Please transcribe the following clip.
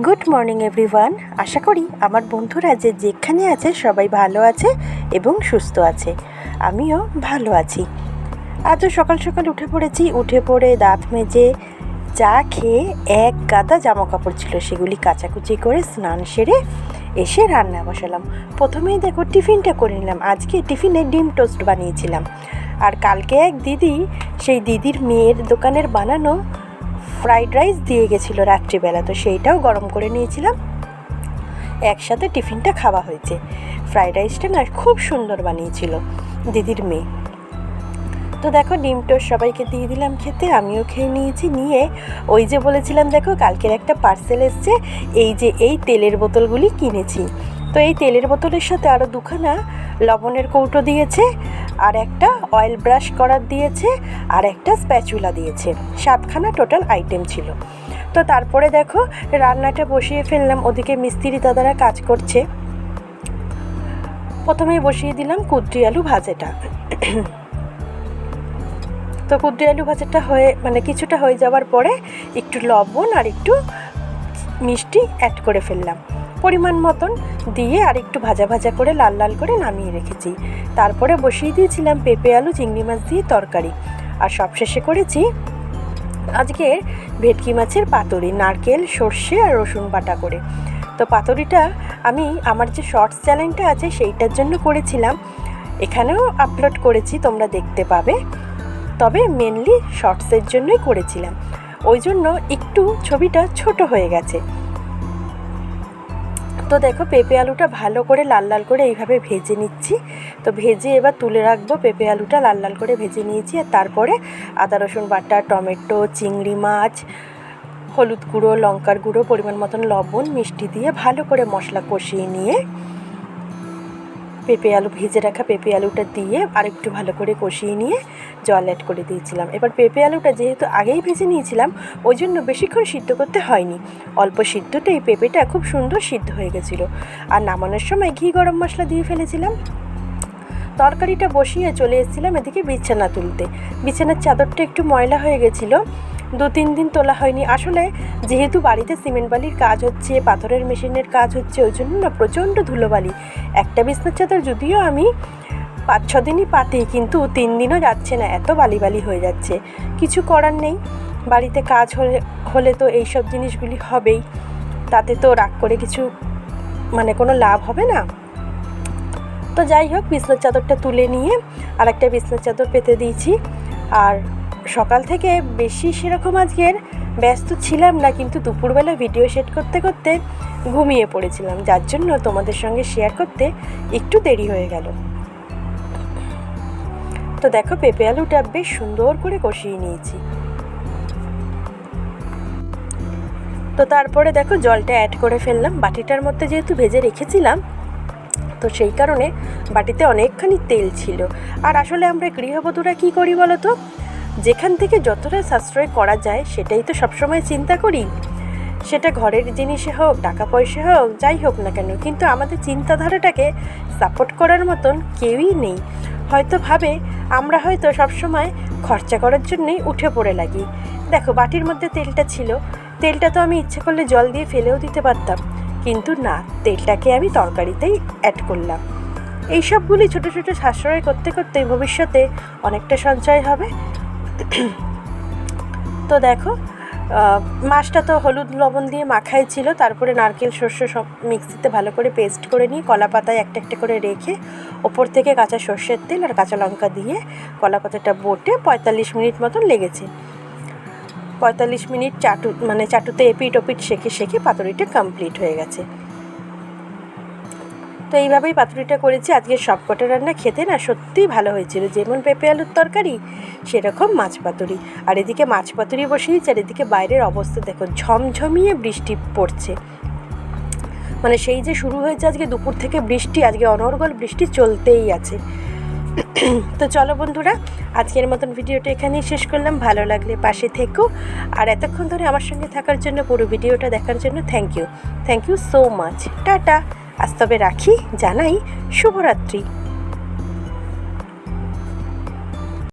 Good morning everyone. আশা করি আমার বন্ধুরা যে যেখানে আছে সবাই ভালো আছে এবং সুস্থ আছে। আমিও ভালো আছি। আজও সকাল সকাল উঠে পড়েছি। উঠে পড়ে দাঁত মেজে চা খেয়ে এক গাদা জামা কাপড় ছিল, সেগুলি কাচাকুচি করে স্নান সেরে এসে রান্না বসালাম। প্রথমেই দেখো টিফিনটা করে নিলাম। আজকে টিফিনে ডিম টোস্ট বানিয়েছিলাম। আর কালকে এক দিদি, সেই দিদির মেয়ের দোকানের বানানো ফ্রাইড রাইস দিয়ে গেছিলো রাত্রিবেলা, তো সেইটাও গরম করে নিয়েছিলাম। একসাথে টিফিনটা খাওয়া হয়েছে। ফ্রাইড রাইসটা না খুব সুন্দর বানিয়েছিল দিদির মেয়ে। তো দেখো ডিম টোস্ট সবাইকে দিয়ে দিলাম খেতে, আমিও খেয়ে নিয়েছি। নিয়ে ওই যে বলেছিলাম দেখো কালকের একটা পার্সেল এসছে, এই তেলের বোতলগুলি কিনেছি। তো এই তেলের বোতলের সাথে আরও দুখানা লবণের কৌটো দিয়েছে, আর একটা অয়েল ব্রাশ করার দিয়েছে, আর একটা স্প্যাচুলা দিয়েছে। 7খানা টোটাল আইটেম ছিল। তো তারপরে দেখো রান্নাটা বসিয়ে ফেললাম। ওদিকে মিস্ত্রি দাদারা কাজ করছে। প্রথমেই বসিয়ে দিলাম কুদ্রি আলু ভাজাটা। তো কুদ্রি আলু ভাজাটা কিছুটা হয়ে যাওয়ার পরে একটু লবণ আর একটু মিষ্টি অ্যাড করে ফেললাম পরিমাণ মতন, দিয়ে আর একটু ভাজা ভাজা করে লাল লাল করে নামিয়ে রেখেছি। তারপরে বসিয়ে দিয়েছিলাম পেঁপে আলু চিংড়ি মাছ দিয়ে তরকারি। আর সবশেষে করেছি আজকে ভেটকি মাছের পাতুরি, নারকেল সর্ষে আর রসুন বাটা করে। তো পাতুরিটা আমি আমার যে শর্টস চ্যানেলটা আছে সেইটার জন্য করেছিলাম, এখানেও আপলোড করেছি, তোমরা দেখতে পাবে। তবে মেনলি শর্টসের জন্যই করেছিলাম, ওই জন্য একটু ছবিটা ছোট হয়ে গেছে। তো দেখো পেঁপে আলুটা ভালো করে লাল লাল করে এইভাবে ভেজে নিচ্ছি। তো ভেজে এবার তুলে রাখবো। পেঁপে আলুটা লাল লাল করে ভেজে নিয়েছি। আর তারপরে আদা রসুন বাটা, টমেটো, চিংড়ি মাছ, হলুদ গুঁড়ো, লঙ্কার গুঁড়ো, পরিমাণ মতন লবণ, মিষ্টি দিয়ে ভালো করে মশলা কষিয়ে নিয়ে ভেজে রাখা পেঁপে আলুটা দিয়ে আর একটু ভালো করে কষিয়ে নিয়ে জল অ্যাড করে দিয়েছিলাম। এবার পেঁপে আলুটা যেহেতু আগেই ভেজে নিয়েছিলাম, ওই জন্য বেশিক্ষণ সিদ্ধ করতে হয়নি। অল্প সিদ্ধতেই পেঁপেটা খুব সুন্দর সিদ্ধ হয়ে গেছিলো। আর নামানোর সময় ঘি গরম মশলা দিয়ে ফেলেছিলাম। তরকারিটা বসিয়ে চলে এসেছিলাম এদিকে বিছানা তুলতে। বিছানার চাদরটা একটু ময়লা হয়ে গেছিলো, 2-3 দিন তোলা হয়নি। আসলে যেহেতু বাড়িতে সিমেন্ট বালির কাজ হচ্ছে, পাথরের মেশিনের কাজ হচ্ছে, ওই জন্য না প্রচণ্ড ধুলোবালি। একটা বিছানার চাদর যদিও আমি 5-6 দিনই পাতি, কিন্তু 3 দিনও যাচ্ছে না, এত বালি বালি হয়ে যাচ্ছে। কিছু করার নেই, বাড়িতে কাজ হলে তো এইসব জিনিসগুলি হবেই। তাতে তো রাগ করে কিছু কোনো লাভ হবে না। তো যাই হোক, বিছানার চাদরটা তুলে নিয়ে আর একটা বিছানার চাদর পেতে দিয়েছি। আর সকাল থেকে বেশি সেরকম আজকের ব্যস্ত ছিলাম না, কিন্তু দুপুরবেলা ভিডিও সেট করতে করতে ঘুমিয়ে পড়েছিলাম, যার জন্য তোমাদের সঙ্গে শেয়ার করতে একটু দেরি হয়ে গেল। তো দেখো পেঁপে আলুটা বেশ সুন্দর করে কষিয়ে নিয়েছি। তো তারপরে দেখো জলটা অ্যাড করে ফেললাম। বাটিটার মধ্যে যেহেতু ভেজে রেখেছিলাম, তো সেই কারণে বাটিতে অনেকখানি তেল ছিল। আর আসলে আমরা গৃহবধূরা কী করি বলো তো, যেখান থেকে যতটা সাশ্রয় করা যায় সেটাই তো সবসময় চিন্তা করি। সেটা ঘরের জিনিসে হোক, টাকা পয়সা হোক, যাই হোক না কেন, কিন্তু আমাদের চিন্তাধারাটাকে সাপোর্ট করার মতন কেউই নেই। হয়তো ভাবে আমরা হয়তো সবসময় খরচা করার জন্যই উঠে পড়ে লাগি। দেখো বাটির মধ্যে তেলটা ছিল, তেলটা তো আমি ইচ্ছে করলে জল দিয়ে ফেলেও দিতে পারতাম, কিন্তু না, তেলটাকে আমি তরকারিতেই অ্যাড করলাম। এইসবগুলি ছোটো ছোটো সাশ্রয় করতে করতে ভবিষ্যতে অনেকটা সঞ্চয় হবে। তো দেখো মাছটা তো হলুদ লবণ দিয়ে মাখাই ছিল। তারপরে নারকেল সর্ষে সব মিক্সিতে ভালো করে পেস্ট করে নিয়ে কলা পাতায় একটা একটা করে রেখে ওপর থেকে কাঁচা সর্ষের তেল আর কাঁচা লঙ্কা দিয়ে কলা পাতাটা বটে 45 মিনিট মতন লেগেছে। 45 মিনিট চাটুতে এপিট ওপিট শেখে পাতুরিটা কমপ্লিট হয়ে গেছে। তো এইভাবেই পাতুরিটা করেছি। আজকে সবকটা রান্না খেতে না সত্যিই ভালো হয়েছিল, যেমন পেঁপে আলুর তরকারি সেরকম মাছ পাতুরি। আর এদিকে মাছ পাতুরি বসিয়েছি, আর এদিকে বাইরের অবস্থা দেখো, ঝমঝমিয়ে বৃষ্টি পড়ছে। সেই যে শুরু হয়েছে আজকে দুপুর থেকে বৃষ্টি, আজকে অনর্গল বৃষ্টি চলতেই আছে। তো চলো বন্ধুরা, আজকের মতন ভিডিওটা এখানেই শেষ করলাম। ভালো লাগলে পাশে থেকো, আর এতক্ষণ ধরে আমার সঙ্গে থাকার জন্য, পুরো ভিডিওটা দেখার জন্য থ্যাংক ইউ সো মাচ। টাটা। আজ তবে রাখি, জানাই শুভরাত্রি।